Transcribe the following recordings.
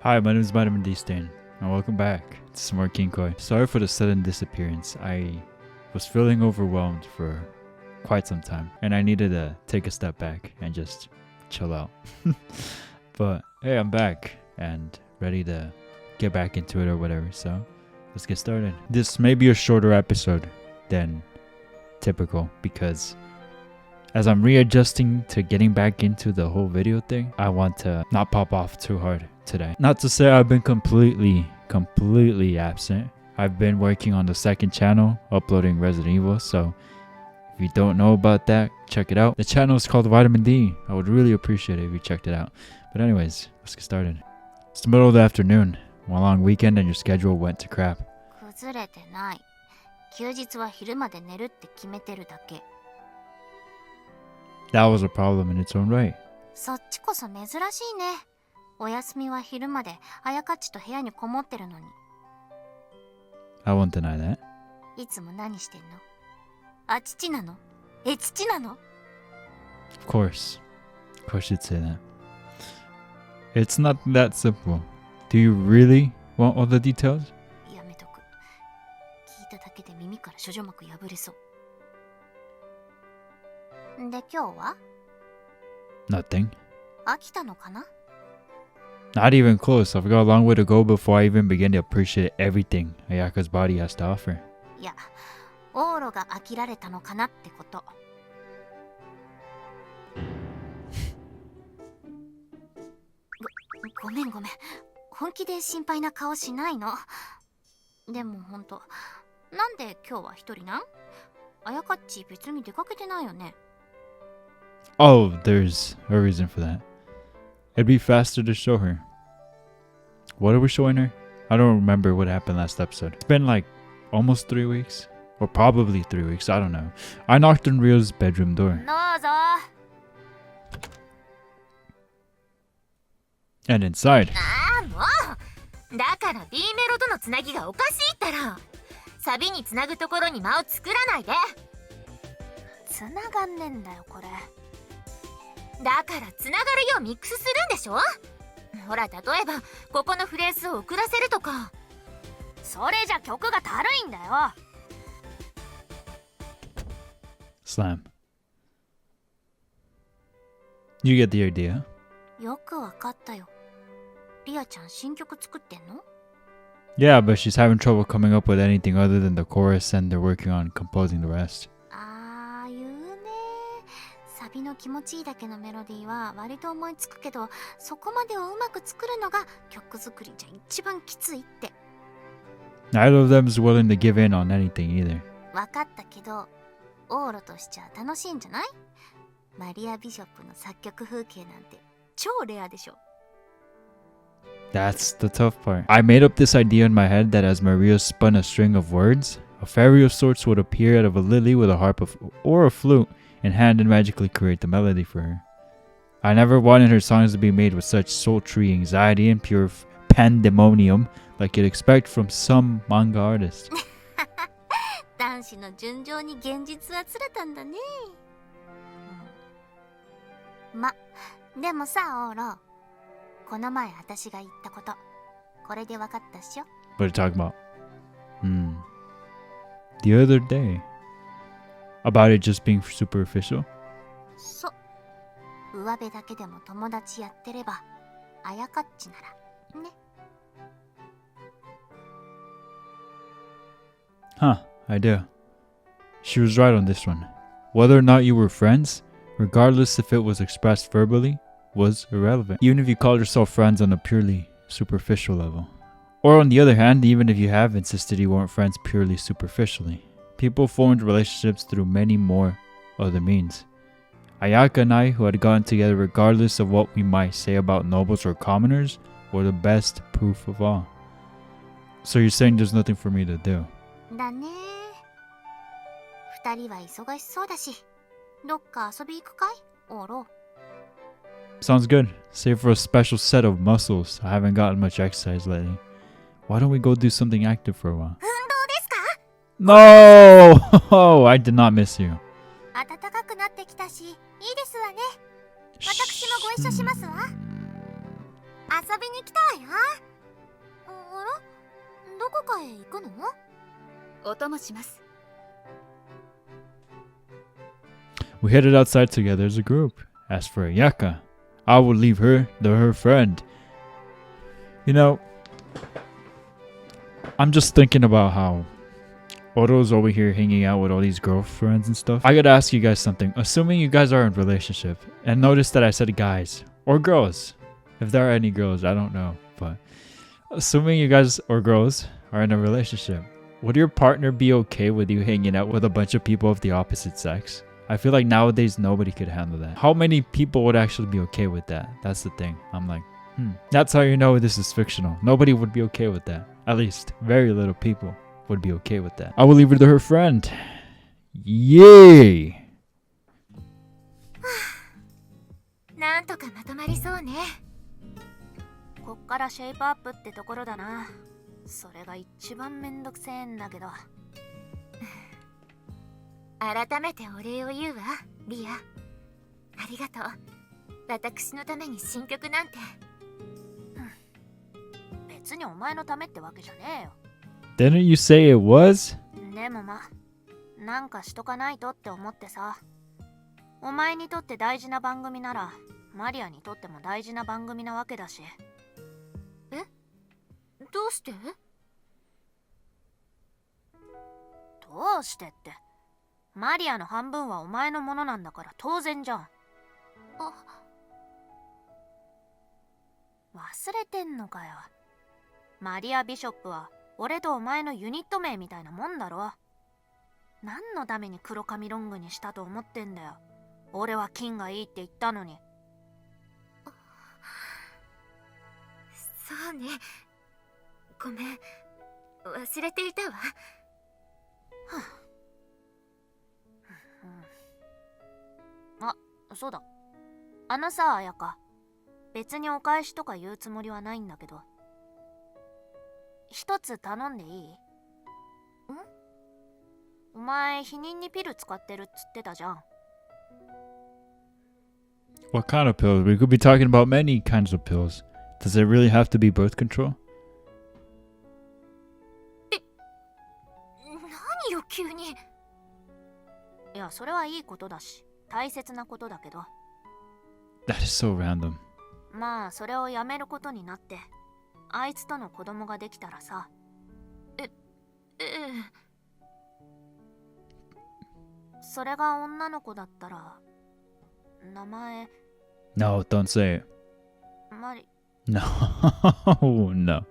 Hi, my name is VitaminDStain, and welcome back to some more Kinkoi. Sorry for the sudden disappearance. I was feeling overwhelmed for quite some time, and I needed to take a step back and just chill out. But hey, I'm back and ready to get back into it or whatever, so let's get started. This may be a shorter episode than typical because as I'm readjusting to getting back into the whole video thing, I want to not pop off too hard today. Not to say I've been completely absent. I've been working on the second channel, uploading Resident Evil, so if you don't know about that, check it out. The channel is called Vitamin D. I would really appreciate it if you checked it out. But anyways, let's get started. It's the middle of the afternoon, one long weekend and your schedule went to crap. That was a problem in its own right. そっちこそ珍しいね。お休みは昼までAyakaっちと部屋にこもってるのに。I won't deny that. いつも何してんの？あ、父なの？え、父なの？ Of course you'd say that. It's not that simple. Do you really want all the details? やめとく。聞いただけで耳から諸女膜破れそう。で、今日は？ Nothing. 飽きたのかな？ Not even close. I've got a long way to go before I even begin to appreciate everything Ayaka's body has to offer. いや、オーロが飽きられたのかなってこと。ごめん。本気で心配な顔しないの。でもほんと、なんで今日は一人なん？Ayakaっち別に出かけてないよね。Oh, there's a reason for that. It'd be faster to show her. What are we showing her? I don't remember what happened last episode. It's been like almost 3 weeks. Or probably 3 weeks, I don't know. I knocked on Rio's bedroom door. どうぞ。And inside. ああ、もう。だから B メロとのつなぎがおかしいったら。サビにつなぐところに間を作らないで。つながんねんだよ、これ。だからつながるようミックスするんでしょ？ほら、例えばここのフレーズを遅らせるとか。それじゃ曲がたるいんだよ。Slam. You get the idea. よくわかったよ。リアちゃん新曲作ってんの？ Yeah, but she's having trouble coming up with anything other than the chorus and they're working on composing the rest. ああ、言うね。サビの気持ちいいだけのメロディーは割と思いつくけど、そこまでをうまく作るのが曲作りじゃ一番きついって。Neither of them is willing to give in on anything either. わかったけど、オーロとしちゃ楽しいんじゃない？マリア・ビショップの作曲風景なんて超レアでしょ。That's the tough part. I made up this idea in my head that as Maria spun a string of words, a fairy of sorts would appear out of a lily with a harp or a flute in hand and magically create the melody for her. I never wanted her songs to be made with such sultry anxiety and pure pandemonium like you'd expect from some manga artist. 男子の純情に現実はつれたんだね。ま、でもさ、オーロ。この前私が言ったこと、これでわかったっしょ？ What are you talking about? The other day. About it just being superficial? そう。上辺だけでも友達やってれば、Ayakaっちなら、ね。Huh, I do. She was right on this one. Whether or not you were friends, regardless if it was expressed verbally, was irrelevant. Even if you called yourself friends on a purely superficial level. Or on the other hand, even if you have insisted you weren't friends purely superficially. People formed relationships through many more other means. Ayaka and I, who had gotten together regardless of what we might say about nobles or commoners, were the best proof of all. So you're saying there's nothing for me to do? だね。二人は忙しそうだし、どっか遊び行くかい？オーロ。Sounds good. Save for a special set of muscles. I haven't gotten much exercise lately. Why don't we go do something active for a while? 運動ですか？ No! I did not miss you. 暖かくなってきたし、いいですわね。私もご一緒しますわ。遊びに来たわよ。あら、どこかへ行くの？お供します。 We headed outside together as a group. As for Ayaka, I would leave her to her friend. You know, I'm just thinking about how Odo's over here hanging out with all these girlfriends and stuff. I gotta ask you guys something. Assuming you guys are in a relationship, and notice that I said guys or girls. If there are any girls, I don't know. But assuming you guys or girls are in a relationship, would your partner be okay with you hanging out with a bunch of people of the opposite sex? I feel like nowadays nobody could handle that. How many people would actually be okay with that? That's the thing. I'm like, That's how you know this is fictional. Nobody would be okay with that. At least very little people would be okay with that. I will leave her to her friend. Yay! なんとかまとまりそうね。こっからシェイプアップってところだな。それが一番めんどくせえんだけど。改めてお礼を言うわ、リア。ありがとう。私のために新曲なんて。別にお前のためってわけじゃねえよ。Didn't you say it was? でもなんかしとかないとって思ってさ。お前にとって大事な番組なら、マリアにとっても大事な番組なわけだし。え？どうして？どうしてって。マリアの半分はお前のものなんだから当然じゃん。忘れてんのかよ。マリア・ビショップは俺とお前のユニット名みたいなもんだろ。何のために黒髪ロングにしたと思ってんだよ。俺は金がいいって言ったのに。そうね。ごめん。忘れていたわ。あ、そうだ。あのさ、彩香。別にお返しとか言うつもりはないんだけど。一つ頼んでいい？お前、避妊にピル使ってるっつってたじゃん。What kind of pills? We could be talking about many kinds of pills. Does it really have to be birth control? 何よ、急に。いや、それはいいことだし、大切なことだけど。That is so random. まあ、それをやめることになって、あいつとの子供ができたらさ。それが女の子だったら、名前。No, don't say it. マリ。No, no.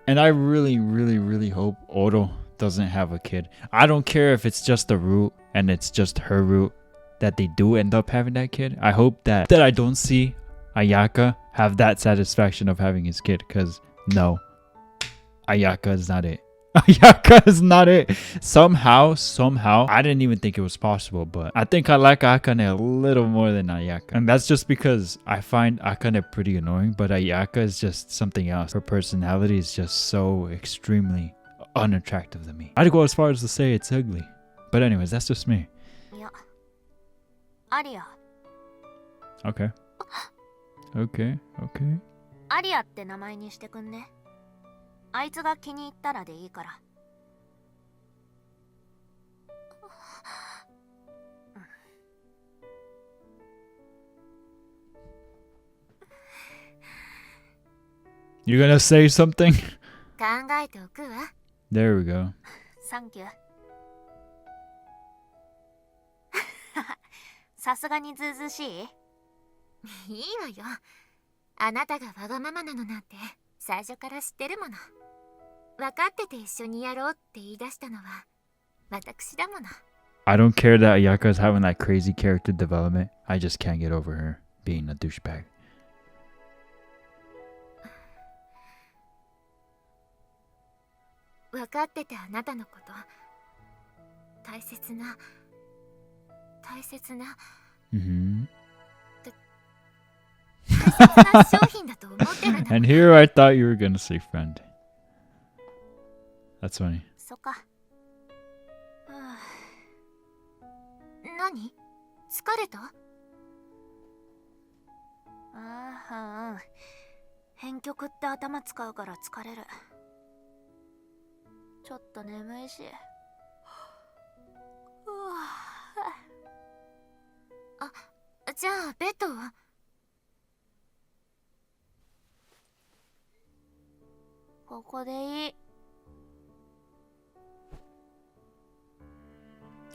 And I really, really, really hope Odo doesn't have a kid. I don't care if it's just a root and it's just her root that they do end up having that kid. I hope that I don't see Ayaka have that satisfaction of having his kid, because no, Ayaka is not it. Ayaka is not it. Somehow, I didn't even think it was possible, but I think I like Akane a little more than Ayaka. And that's just because I find Akane pretty annoying, but Ayaka is just something else. Her personality is just so extremely unattractive to me. I'd go as far as to say it's ugly. But anyways, that's just me. Yeah. Aria. Okay. Okay. アリアって名前にしてくんね。あいつが気に入ったらでいいから。You're gonna say something? 考えておくわ。There we go. サンキュー。さすがにずうずうしい？いいわよ。あなたがわがままなのなんて最初から知ってるもの。分かってて一緒にやろうって言い出したのは私だもの。I don't care that Ayaka is having that crazy character development. I just can't get over her being a douchebag. 分かっててあなたのこと大切な大切な商品だと思ってるんだ。 And here I thought you were gonna say friend. That's funny. そっか。何？疲れた？ああ、うん。編曲って頭使うから疲れる。ちょっと眠いし。あ、じゃあベッドは？ここでいい。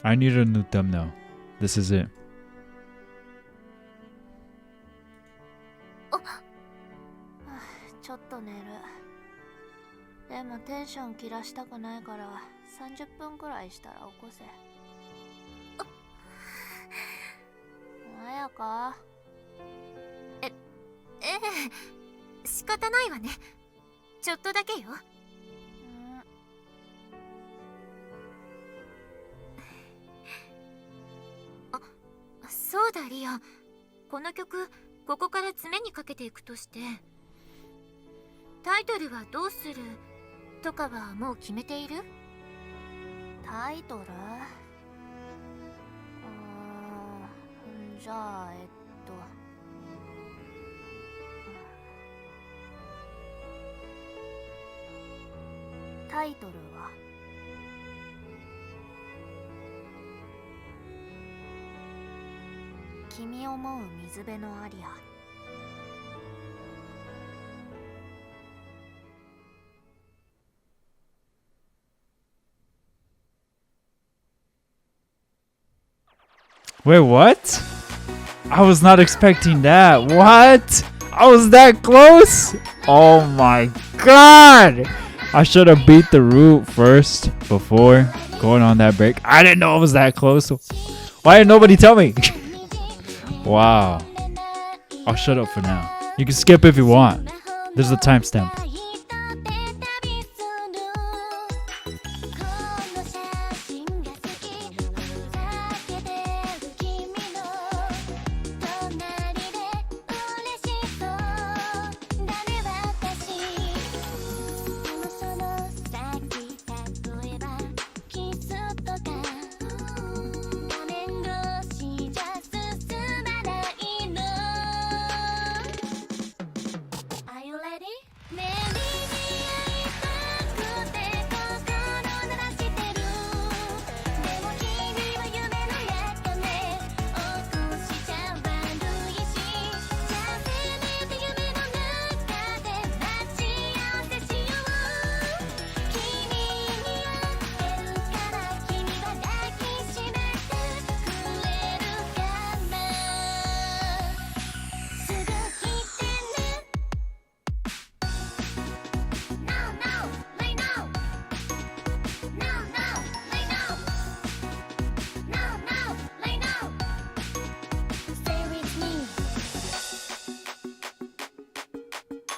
I need a new thumbnail. This is it. ちょっと寝る。でもテンション切らしたくないから30分くらいしたら起こせ。綾香？ええ、仕方ないわね。ちょっとだけよ。あ、そうだリオ。この曲ここから詰めにかけていくとして、タイトルはどうするとかはもう決めている？タイトル？じゃあタイトルは君思う水辺のアリア。Wait, what? I was not expecting that. What? I was that close? Oh my god! I should have beat the root first before going on that break. I didn't know I was that close. Why didn't nobody tell me? Wow. I'll shut up for now. You can skip if you want. There's a timestamp.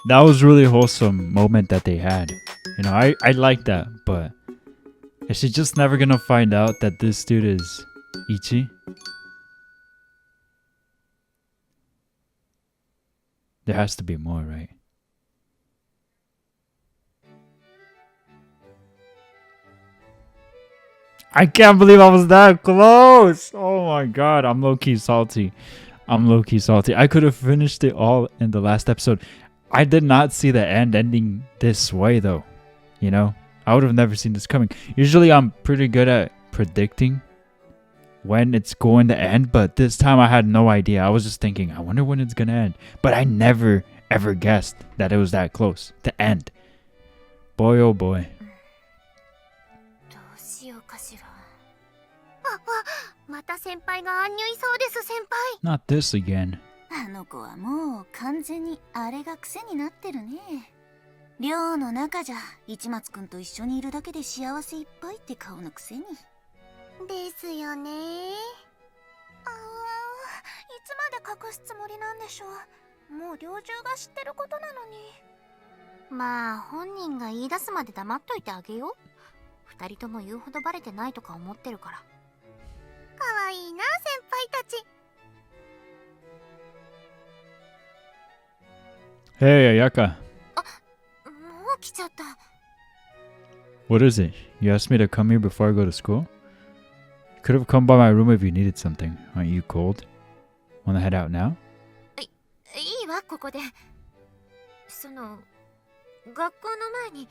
That was really wholesome moment that they had. You know, I like that, but is she just never gonna find out that this dude is Ichi? There has to be more, right? I can't believe I was that close! Oh my god, I'm low-key salty. I could have finished it all in the last episode. I did not see the end ending this way though. You know, I would have never seen this coming. Usually I'm pretty good at predicting when it's going to end, but this time I had no idea. I was just thinking, I wonder when it's gonna end. But I never ever guessed that it was that close to end. Boy oh boy. Not this again. あの子はもう完全にあれが癖になってるね。寮の中じゃ市松くんと一緒にいるだけで幸せいっぱいって顔のくせに。ですよね。いつまで隠すつもりなんでしょう。もう寮中が知ってることなのに。まあ本人が言い出すまで黙っといてあげよう。二人とも言うほどバレてないとか思ってるから。かわいいな先輩たち。Hey, Ayaka. What is it? You asked me to come here before I go to school? You could have come by my room if you needed something. Aren't you cold? Wanna head out now? いいわ、ここで。その、学校の前に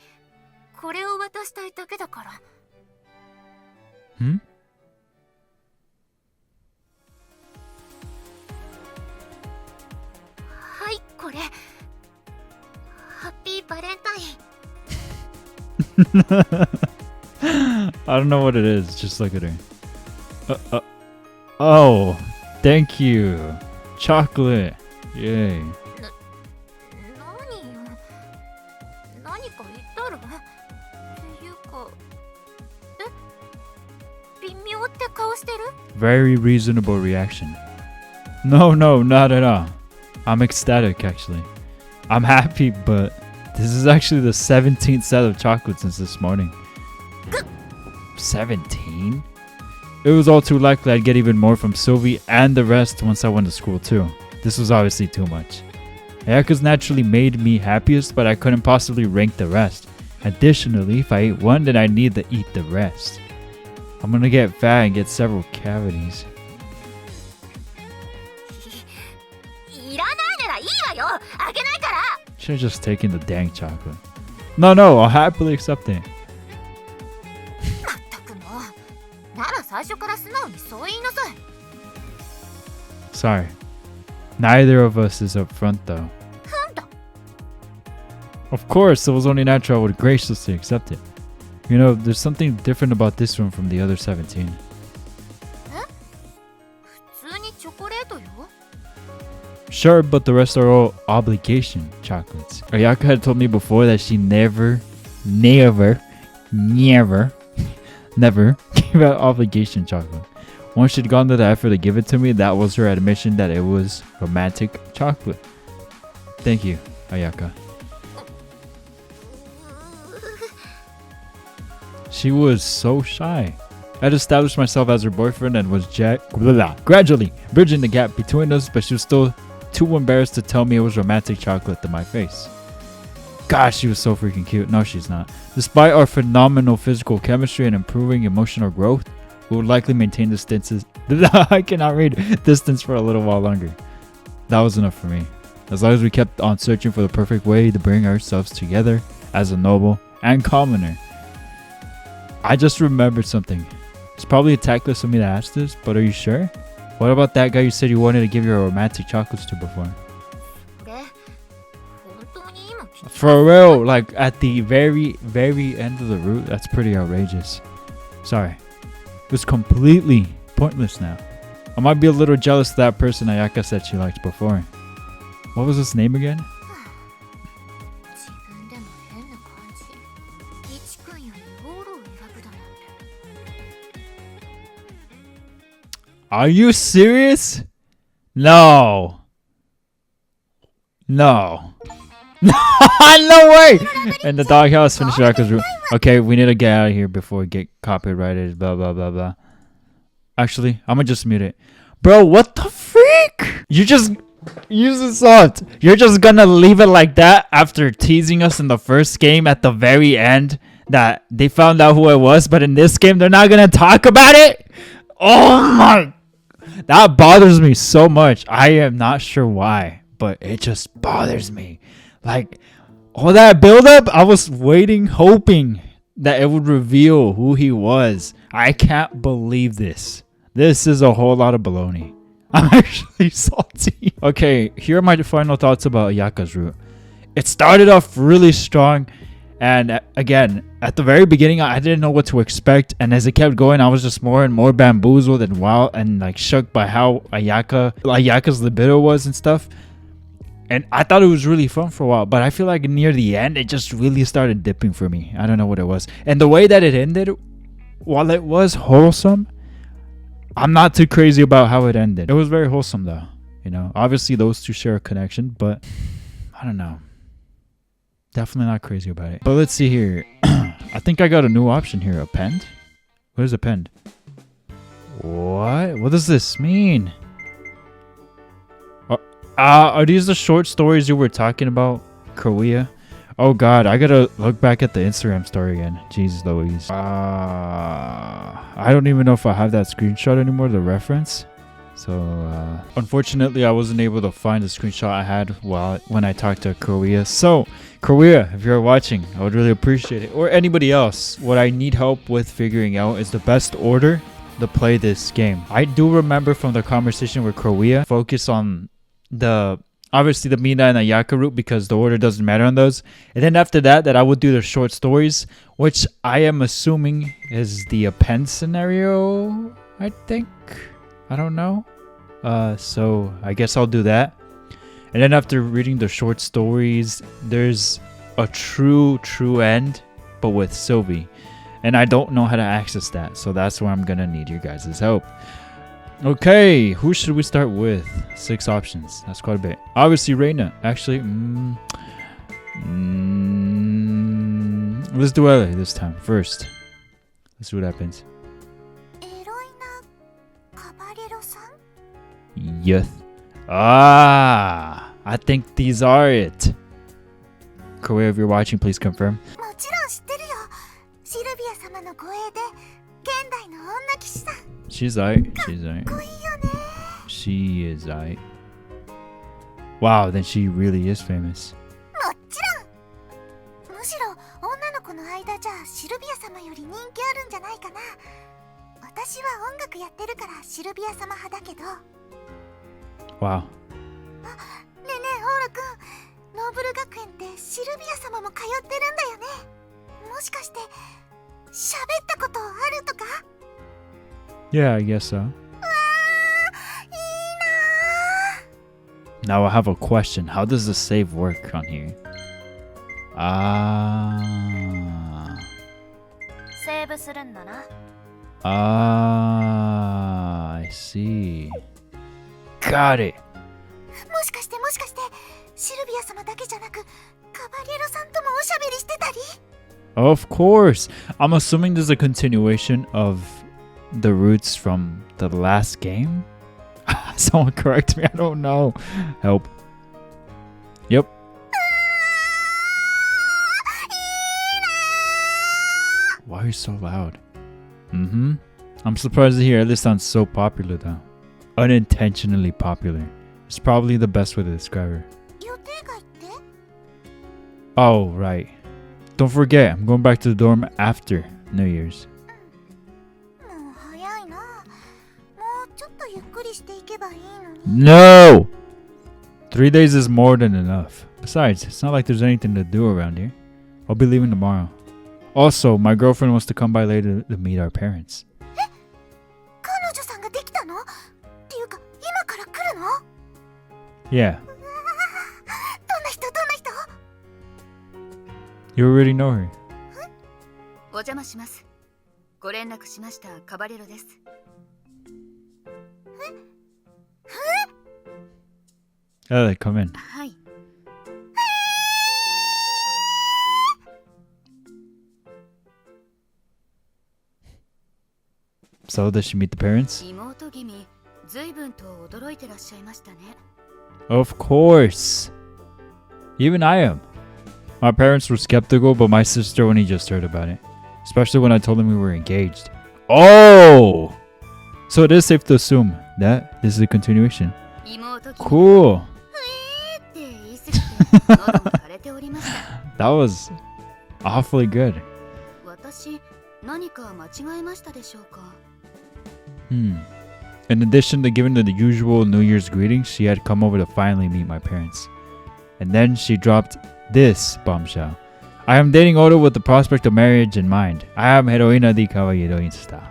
これを渡したいだけだから。ん？はい、これ。ハッピーバレンタイン。I don't know what it is. Just look at her. Oh, thank you. Chocolate. Yay. 何よ。何か言ったら？っていうか、微妙って顔してる？ Very reasonable reaction. No, not at all. I'm ecstatic, actually. I'm happy, but this is actually the 17th set of chocolates since this morning. 17? It was all too likely I'd get even more from Sylvie and the rest once I went to school too. This was obviously too much. Ayaka's naturally made me happiest, but I couldn't possibly rank the rest. Additionally, if I ate one, then I need to eat the rest. I'm gonna get fat and get several cavities. いらないならいいわよ。あげないから。 Should have just taken the dang chocolate. No, I'll happily accept it. まったくもう。なら最初から素直にそう言いなさい。 Sorry. Neither of us is up front though. なんだ。 Of course, it was only natural I would graciously accept it. You know, there's something different about this one from the other 17. 普通にチョコレートよ。 Sure, but the rest are all obligation chocolates. Ayaka had told me before that she never gave out obligation chocolate. Once she'd gone to the effort to give it to me, that was her admission that it was romantic chocolate. Thank you, Ayaka. She was so shy. I'd established myself as her boyfriend and was gradually bridging the gap between us, but she was still too embarrassed to tell me it was romantic chocolate to my face. Gosh, she was so freaking cute. No, she's not. Despite our phenomenal physical chemistry and improving emotional growth, we would likely maintain distance. I cannot read distance for a little while longer. That was enough for me. As long as we kept on searching for the perfect way to bring ourselves together as a noble and commoner. I just remembered something. It's probably tactless of me to ask this, but are you sure? What about that guy you said you wanted to give your romantic chocolates to before? For real, like at the very end of the route? That's pretty outrageous. Sorry. It was completely pointless now. I might be a little jealous of that person Ayaka said she liked before. What was his name again? Are you serious? No. No. No way! And the doghouse finished Ayaka's room. Okay, we need to get out of here before we get copyrighted. Blah, blah, blah, blah. Actually, I'm gonna just mute it. Bro, what the freak? You just use the salt. You're just gonna leave it like that after teasing us in the first game at the very end that they found out who it was, but in this game, they're not gonna talk about it? Oh my... That bothers me so much. I am not sure why, but it just bothers me. Like, all that build-up, I was waiting, hoping that it would reveal who he was. I can't believe this. This is a whole lot of baloney. I'm actually salty. Okay, here are my final thoughts about Ayaka's route. It started off really strong. And again, at the very beginning, I didn't know what to expect. And as it kept going, I was just more and more bamboozled and wild and like shook by how Ayaka's libido was and stuff. And I thought it was really fun for a while. But I feel like near the end, it just really started dipping for me. I don't know what it was. And the way that it ended, while it was wholesome, I'm not too crazy about how it ended. It was very wholesome though. You know, obviously those two share a connection, but I don't know. Definitely not crazy about it. But let's see here. I think I got a new option here. Append? What is append? What? What does this mean? Are these the short stories you were talking about? Korea? Oh god, I gotta look back at the Instagram story again. Jeez Louise. I don't even know if I have that screenshot anymore, the reference. So unfortunately, I wasn't able to find the screenshot I had when I talked to Korea. So Korea, if you're watching, I would really appreciate it. Or anybody else. What I need help with figuring out is the best order to play this game. I do remember from the conversation with Korea, focus on obviously the Mina and Ayaka route because the order doesn't matter on those. And then after that I would do the short stories, which I am assuming is the append scenario, I think. I don't know. So I guess I'll do that. And then after reading the short stories, there's a true end, but with Sylvie. And I don't know how to access that. So that's where I'm going to need your guys' help. Okay, who should we start with? 6 options. That's quite a bit. Obviously, Reina. Actually, let's do LA this time first. Let's see what happens. Yes. I think these are it. Korea, if you're watching, please confirm. She's aight. She is aight. Wow, then she really is famous. Wow. Yeah, I guess so. Now I have a question. How does the save work on here? I see. Got it. Of course. I'm assuming there's a continuation of the roots from the last game. Someone correct me. I don't know. Help. Yep. Why are you so loud? I'm surprised to hear this sounds so popular though. Unintentionally popular. It's probably the best way to describe her. Oh, right. Don't forget, I'm going back to the dorm after New Year's. No! 3 days is more than enough. Besides, it's not like there's anything to do around here. I'll be leaving tomorrow. Also, my girlfriend wants to come by later to meet our parents. Yeah. You already know her. Oh, come in. So, does she meet the parents? Of course. Even I am. My parents were skeptical, but my sister only just heard about it. Especially when I told them we were engaged. Oh! So it is safe to assume that this is a continuation. Cool. That was awfully good. In addition to giving the usual New Year's greetings, she had come over to finally meet my parents. And then she dropped this bombshell. I am dating Oda with the prospect of marriage in mind. I am heroina di caballero insta.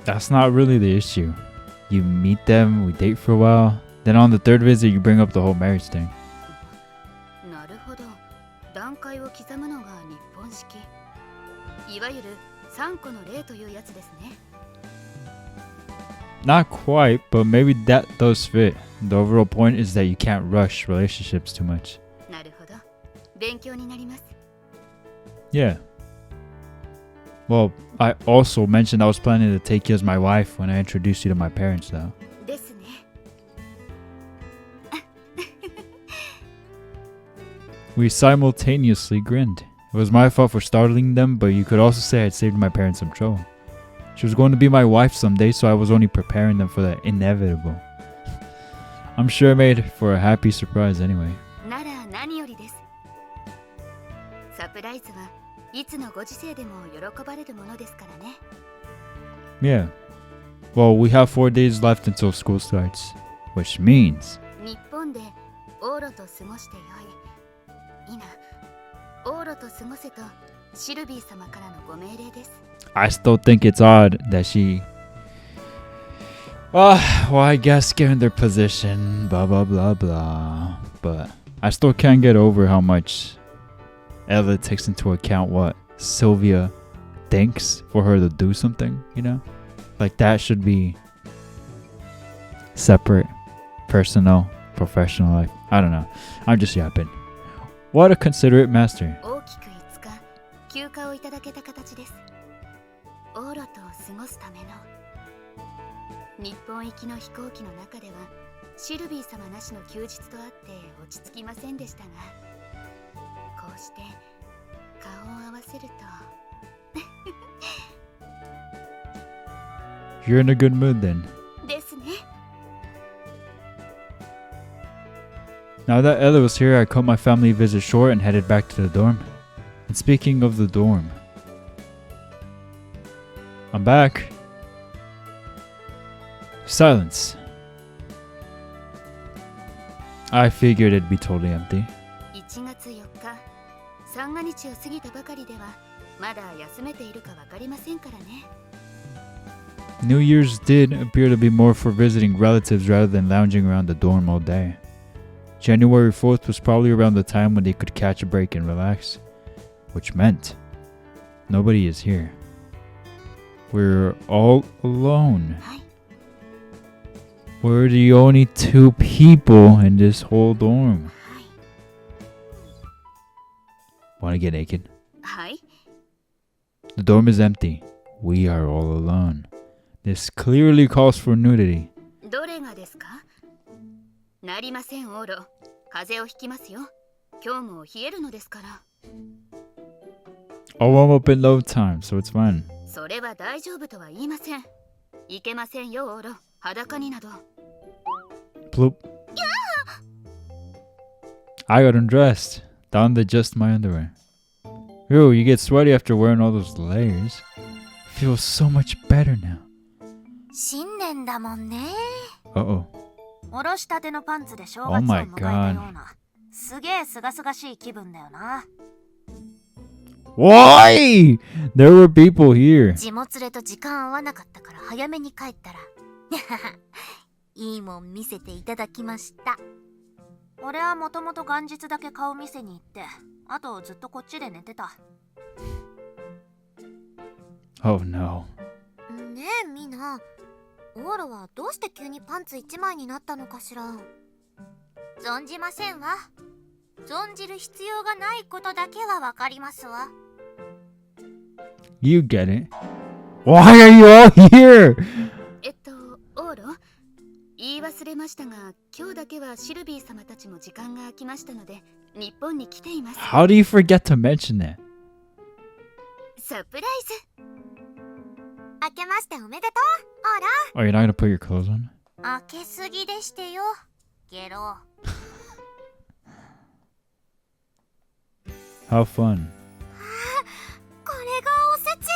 That's not really the issue. You meet them, we date for a while, then on the 3rd visit you bring up the whole marriage thing. Not quite, but maybe that does fit. The overall point is that you can't rush relationships too much. Yeah. Well, I also mentioned I was planning to take you as my wife when I introduced you to my parents, though. We simultaneously grinned. It was my fault for startling them, but you could also say I had saved my parents some trouble. She was going to be my wife someday, so I was only preparing them for the inevitable. I'm sure it made for a happy surprise anyway. なら何よりです。サプライズはいつのご時世でも喜ばれるものですからね。Yeah. Well, we have 4 days left until school starts, which means 日本でオーロと過ごしてよい。今、オーロと過ごせとシルビー様からのご命令です。I still think it's odd that she... well, I guess given their position, blah, blah, blah, blah. But I still can't get over how much Ella takes into account what Sylvia thinks for her to do something, you know? Like that should be separate, personal, professional life. I don't know. I'm just yapping. What a considerate master. 大きく5日、休暇をいただけた形です。オーロと過ごすための。日本行きの飛行機の中ではシルビー様なしの休日とあって落ち着きませんでしたが、こうして顔を合わせるとYou're in a good mood then. ですね。Now that Ella was here, I cut my family visit short and headed back to the dorm. And speaking of the dorm, I'm back. Silence. I figured it'd be totally empty. 1月4日、三が日を過ぎたばかりではまだ休めているかわかりませんからね。New Year's did appear to be more for visiting relatives rather than lounging around the dorm all day. January 4th was probably around the time when they could catch a break and relax, which meant nobody is here. We're all alone. はい。 We're the only 2 people in this whole dorm. はい。 Want to get naked? はい。 The dorm is empty. We are all alone. This clearly calls for nudity. どれがですか？なりません、オーロ。風邪をひきますよ。今日も冷えるのですから。I'll warm up in no time, so it's fine. それは大丈夫とは言いません。いけませんよ、オーロ。裸になど。Bloop. I got undressed. Down to just my underwear. Ew, you get sweaty after wearing all those layers. Feels so much better now. 新年だもんね。 Uh-oh. おろしたてのパンツで正月を迎えたような、すげえすがすがしい気分だよな。Why? There were people here. 地元連れと時間合わなかったから早めに帰ったらいいもん見せていただきました。俺はもともと元日だけ顔見せに行って、あとずっとこっちで寝てた。Oh no. ねえみんな、オーロはどうして急にパンツ1枚になったのかしら。存じませんわ。存じる必要がないことだけはわかりますわ。You get it. Why are you all here? オーロ、言い忘れましたが、今日だけはシルビー様たちも時間が空きましたので、日本に来ています。How do you forget to mention that? サプライズ。明けましておめでとう、オー Oh, you're not gonna put your clothes on? ラ。明けすぎでしてよ、ゲロ。How fun. これがおせち。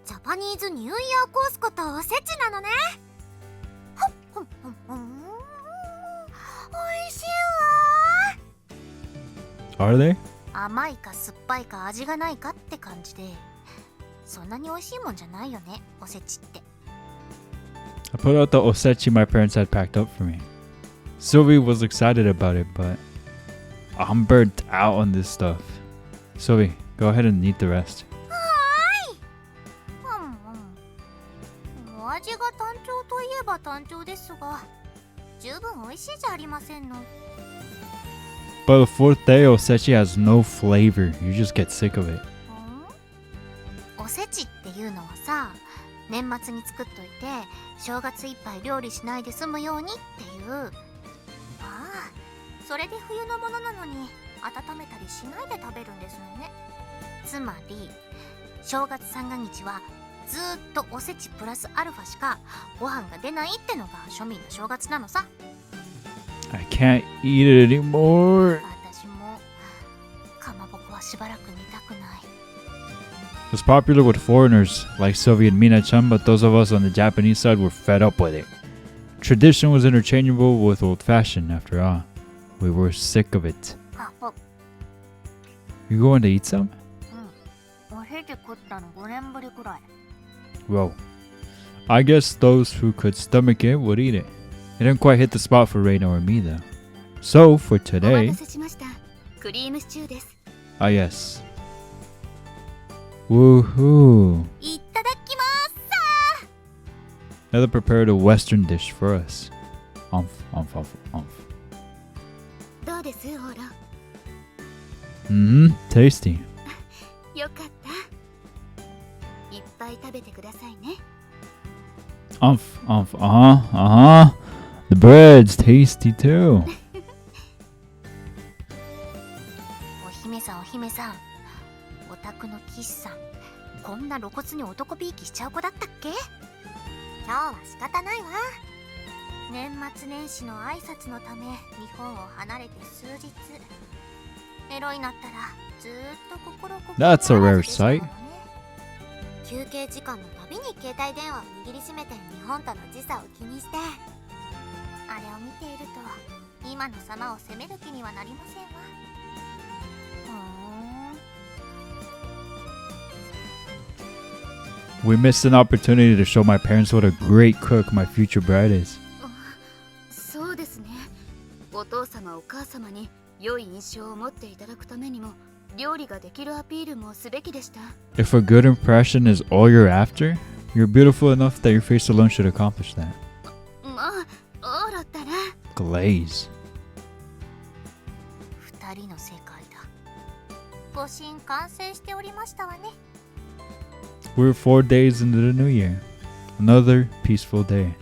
ジャパニーズニューイヤーコースことおせちなのね。ほっほんほんほん。おいしいわ。 Are they? 甘いか酸っぱいか味がないかって感じで、そんなに美味しいもんじゃないよね、おせちって。I put out the osechi my parents had packed up for me. Sylvie was excited about it, but I'm burnt out on this stuff. Sylvie, go ahead and eat the rest. はーい。お味が単調といえば単調ですが、十分美味しいじゃありませんの。But the 4th day, osechi has no flavor. You just get sick of it. おせちっていうのはさ、年末に作っといて正月いっぱい料理しないで済むようにっていう。ああ、それで冬のものなのに温めたりしないで食べるんですもんね。つまり正月三が日はずーっとおせちプラスアルファしかご飯が出ないってのが庶民の正月なのさ。 I can't eat it anymore. 私もかまぼこはしばらく見たくない。 It was popular with foreigners like Sylvie and Mina-chan, but those of us on the Japanese side were fed up with it. Tradition was interchangeable with old-fashioned, after all. We were sick of it. あ、You going to eat some? おへで食ったの5年ぶりくらい。 Well, I guess those who could stomach it would eat it. It didn't quite hit the spot for Reina or me, though. So, for お待 today... たせしました。クリームシチューです。 Ah, yes. Woohoo! いただきます。 Another prepared a Western dish for us. Umph, umph, umph, umph. どうですオーロ。 Tasty. よかった。いっぱい食べてくださいね。 Umph, umph, uh-huh. The bread's tasty too. お姫さんお姫さん、お宅の岸さん、こんな露骨に男びいきしちゃう子だったっけ？今日は仕方ないわ。年末年始の挨拶のため日本を離れて数日。エロになったらずーっと心ここ That's a rare sight. 休憩時間のたびに携帯電話を握りしめて日本との時差を気にして、あれを見ていると今の様を責める気にはなりませんわ。We missed an opportunity to show my parents what a great cook my future bride is. そうですね。お父様お母様に良い印象を持っていただくためにも料理ができるアピールもすべきでした。 If a good impression is all you're after, you're beautiful enough that your face alone should accomplish that. まあ、オーロったら Glaze. 二人の世界だ。ご神完成しておりましたわね。 We're 4 days into the new year. Another peaceful day.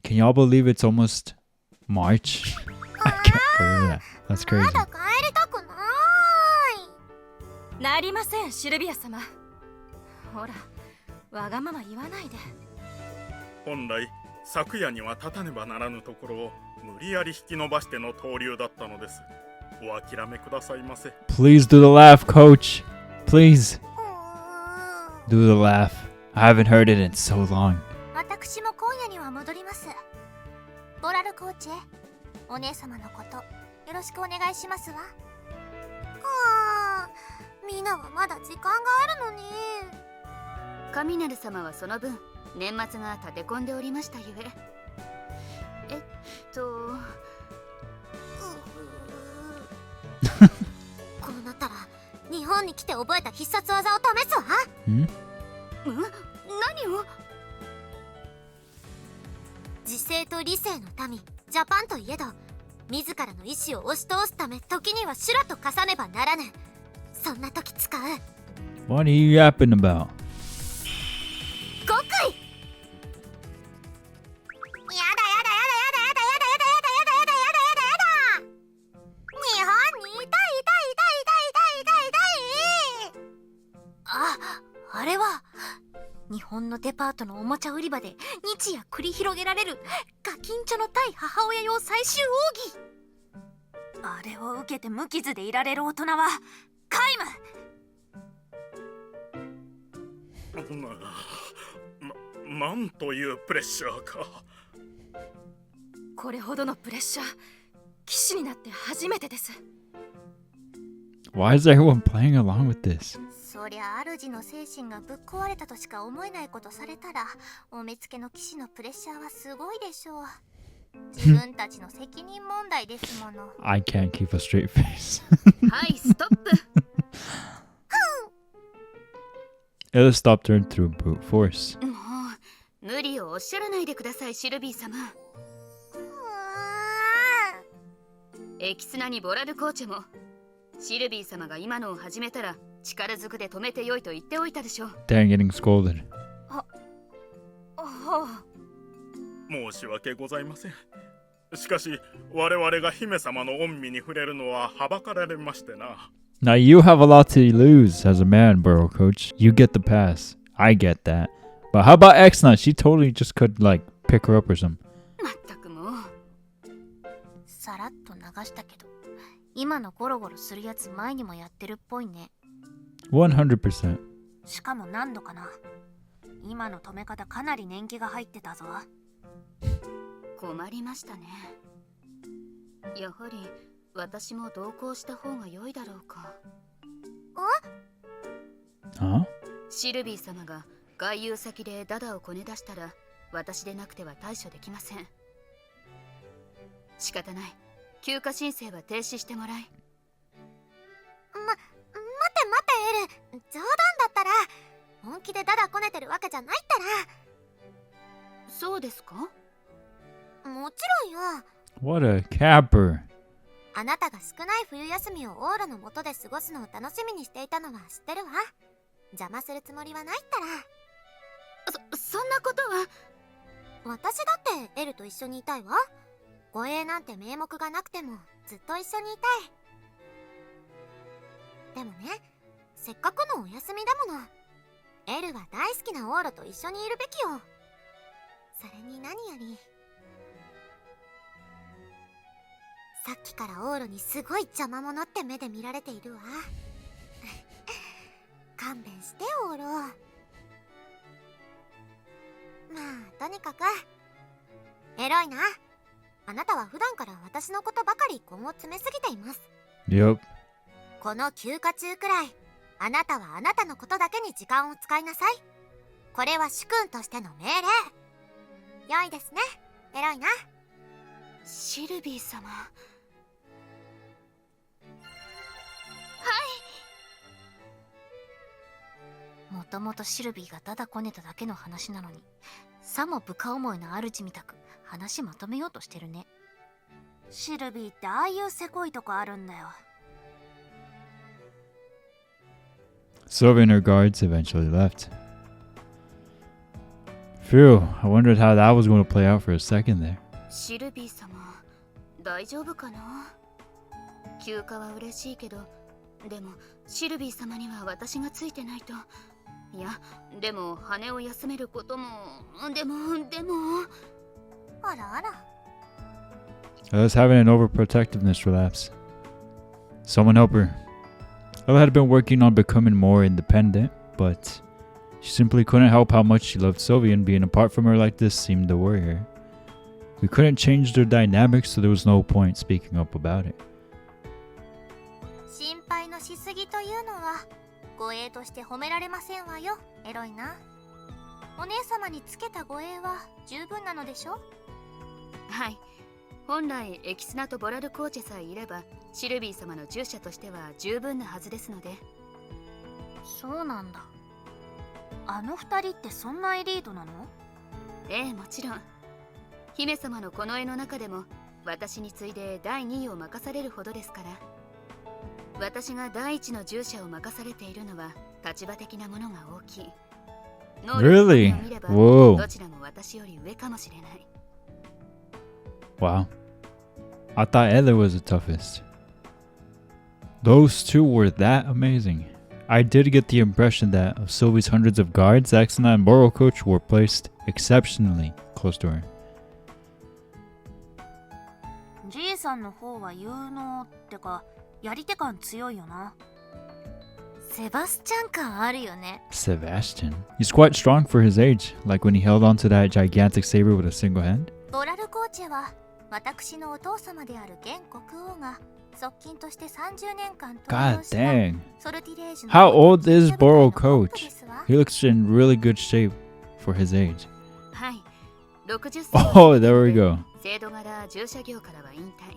Can y'all believe it's almost March? I can't believe that. That's crazy. まだ帰りたくない。なりません、シルビア様。ほら、わがまま言わないで。本来昨夜には立たねばならぬところを無理やり引き伸ばしての投留だったのです。お諦めくださいませ。 Please do the laugh, coach. Please do the laugh. I haven't heard it in so long. 私も今夜には戻ります。ボラルコーチへ、お姉様のことよろしくお願いしますわ。みんなはまだ時間があるのに。カミナル様はその分年末が立て込んでおりましたゆえ。こうなったら日本に来て覚えた必殺技を試すわ。Hmm? 何を？自制と理性の民ジャパンといえど、自らの意志を押し通すため時には修羅と化さねばならぬ。そんな時使う What are you yapping about? 極意。やだやだやだやだやだやだやだやだやだやだやだやだやだ。日本にいたいいたいいたいいたいいたいいたいいたい。あれは日本のデパートのおもちゃ売り場で日夜繰り広げられるガキンチョの対母親用最終奥義。あれを受けて無傷でいられる大人は皆無。なんというプレッシャーか。これほどのプレッシャー、騎士になって初めてです。Why is everyone playing along with this? そりゃ主の精神がぶっ壊れたとしか思えないことされたら、お目付けの騎士のプレッシャーはすごいでしょう。自分たちの責任問題ですもの。I can't keep a straight face. はい、ストップ。It'll stop turn through brute force. もう無理をおっしゃらないでください、シルビー様。エキスナにボラルコーチェもシルビー様が今のを始めたら力ずくで止めてよいと言っておいたでしょう。 Dang, getting scolded. 申し訳ございません。しかし我々が姫様の恩義に触れるのははばかられましてな。Now you have a lot to lose as a man, Burrow Coach. You get the pass. I get that. But how about X-Nut? She totally just could like pick her up or something. まったくもう。さらっと流したけど、今のゴロゴロするやつ前にもやってるっぽいね。 100%. しかも何度かな。今の止め方かなり年季が入ってたぞ。困りましたね。やはり私も同行した方が良いだろうか。Huh? シルビー様が外遊先でダダをこね出したら私でなくては対処できません。仕方ない。休暇申請は停止してもらい。待てエル、冗談だったら本気でダダこねてるわけじゃないったら。そうですか？もちろんよ。 What a capper. あなたが少ない冬休みをオーロの下で過ごすのを楽しみにしていたのは知ってるわ。邪魔するつもりはないったら。そんなことは。私だってエルと一緒にいたいわ。護衛なんて名目がなくてもずっと一緒にいたい。でもね、せっかくのお休みだもの。エルは大好きなオーロと一緒にいるべきよ。それに何より、さっきからオーロにすごい邪魔者って目で見られているわ。勘弁してオーロ。まあとにかくエロいな。あなたは普段から私のことばかり根を詰めすぎています。 Yep. この休暇中くらいあなたはあなたのことだけに時間を使いなさい。これは主君としての命令。良いですね。エロいな。シルビー様。もともとシルビーがダダこねただけの話なのに、さも部下思いの主みたく話まとめようとしてるね。シルビーってああいうせこいとこあるんだよ。 Sylvie and her guards eventually left. Phew, I wondered how that was going to play out for a second there. シルビー様、大丈夫かな。休暇は嬉しいけど、でもシルビー様には私がついてないと。いや、でも羽を休めることも、でも。あらあら。 I was having an overprotectiveness relapse. Someone help her. Ella had been working on becoming more independent, but she simply couldn't help how much she loved Sylvie, and being apart from her like this seemed to worry her. We couldn't change their dynamics, so there was no point speaking up about it. 心配のしすぎというのは護衛として褒められませんわよ。エロいな。お姉様につけた護衛は十分なのでしょ。はい。本来エキスナとボラルコーチェさえいればシルビー様の従者としては十分なはずですので。そうなんだ。あの二人ってそんなエリートなの？ええ、もちろん。姫様のこの絵の中でも私に次いで第2位を任されるほどですから。私が第一の従者を任されているのは立場的なものが大きい。能力を見れば Whoa. どちらも私より上かもしれない。 Wow. I thought Ella was the toughest. Those two were that amazing. I did get the impression that of Sylvie's hundreds of guards, Axana and Boro Coach were placed exceptionally close to her. じいさんの方は有能ってかやり手感強いよな。セバスチャン感あるよね。 Sebastian. He's quite strong for his age, like when he held onto that gigantic saber with a single hand. ボラルコーチェは私のお父様である現国王が側近として30年間 God dang. ソルティレージュの How old is Boro トップ Coach? ですわ。 He looks in really good shape for his age. はい。60歳 Oh, there we go. 制度柄従者業からは引退。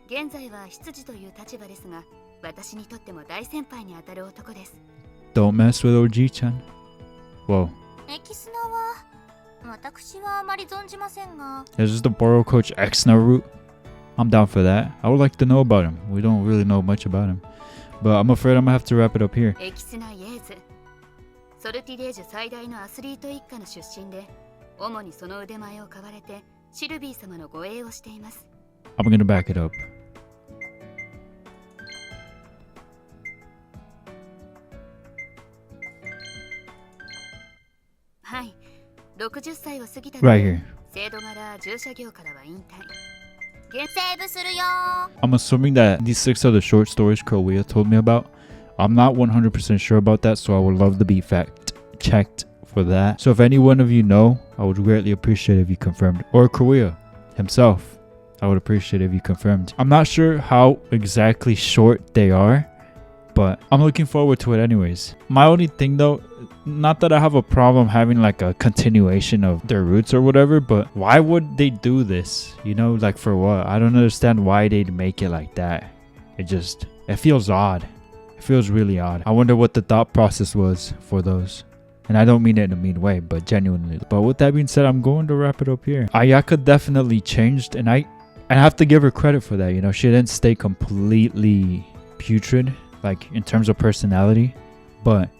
現在は執事という立場ですが、私にとっても大先輩にあたる男です。 Don't mess with OG-chan. Whoa. エキスナは私はあまり存じませんが。 Is this the Boro Coach X-Na route? I'm down for that. I would like to know about him. We don't really know much about him. But I'm afraid I'm gonna have to wrap it up here. エキスナ・イエーズ。ソルティレージュ最大のアスリート一家の出身で、主にその腕前を買われてシルビー様の護衛をしています。 I'm gonna back it up. はい、60歳を過ぎた Right here. 制度柄従者業からは引退。セーブするよ。 I'm assuming that these 6 are the short stories Korea told me about. I'm not 100% sure about that, so I would love to be fact checked for that. So if any one of you know, I would greatly appreciate if you confirmed. Or Korea himself, I would appreciate if you confirmed. I'm not sure how exactly short they are, but I'm looking forward to it anyways. My only thing though, not that I have a problem having like a continuation of their roots or whatever, but why would they do this? You know, like for what? I don't understand why they'd make it like that. It feels odd. It feels really odd. I wonder what the thought process was for those. And I don't mean it in a mean way, but genuinely. But with that being said, I'm going to wrap it up here. Ayaka definitely changed, and I have to give her credit for that. You know, she didn't stay completely putrid, like in terms of personality, but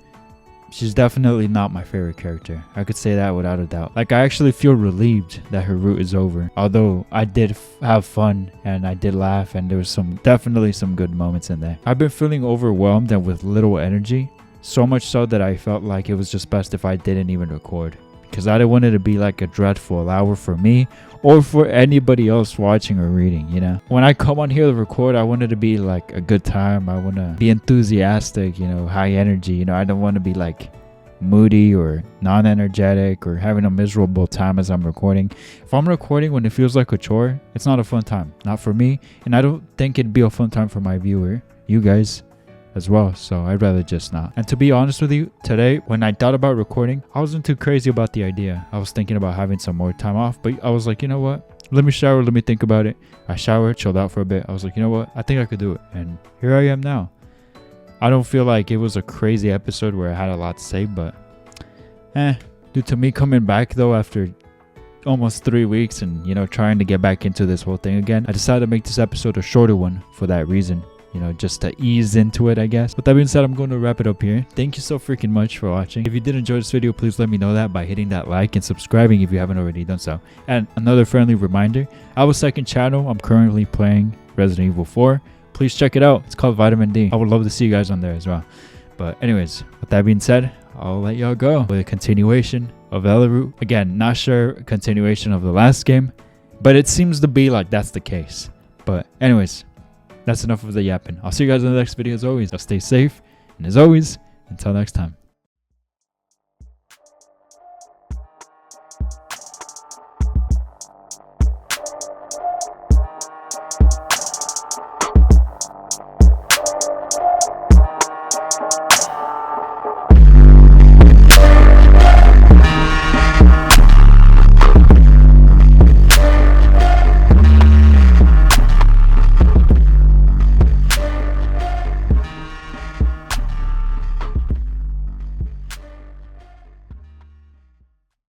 she's definitely not my favorite character. I could say that without a doubt. Like, I actually feel relieved that her route is over. Although I did have fun and I did laugh, and there was definitely some good moments in there. I've been feeling overwhelmed and with little energy. So much so that I felt like it was just best if I didn't even record. Because I didn't want it to be like a dreadful hour for me or for anybody else watching or reading, you know. When I come on here to record, I want it to be like a good time. I want to be enthusiastic, you know, high energy. You know, I don't want to be like moody or non-energetic or having a miserable time as I'm recording. If I'm recording when it feels like a chore, it's not a fun time. Not for me. And I don't think it'd be a fun time for my viewer, you guys, as well. So I'd rather just not. And to be honest with you, today when I thought about recording, I wasn't too crazy about the idea. I was thinking about having some more time off, but I was like, you know what, let me shower, let me think about it. I showered, chilled out for a bit. I was like, you know what, I think I could do it, and here I am now. I don't feel like it was a crazy episode where I had a lot to say, but due to me coming back though after almost 3 weeks and, you know, trying to get back into this whole thing again, I decided to make this episode a shorter one for that reason. You know, just to ease into it, I guess. With that being said, I'm going to wrap it up here. Thank you so freaking much for watching. If you did enjoy this video, please let me know that by hitting that like and subscribing if you haven't already done so. And another friendly reminder, I have a second channel. I'm currently playing Resident Evil 4. Please check it out. It's called Vitamin D. I would love to see you guys on there as well. But anyways, with that being said, I'll let y'all go with a continuation of Elaroot. Again, not sure continuation of the last game, but it seems to be like that's the case. But anyways, that's enough of the yapping. I'll see you guys in the next video as always. I'll stay safe. And as always, until next time.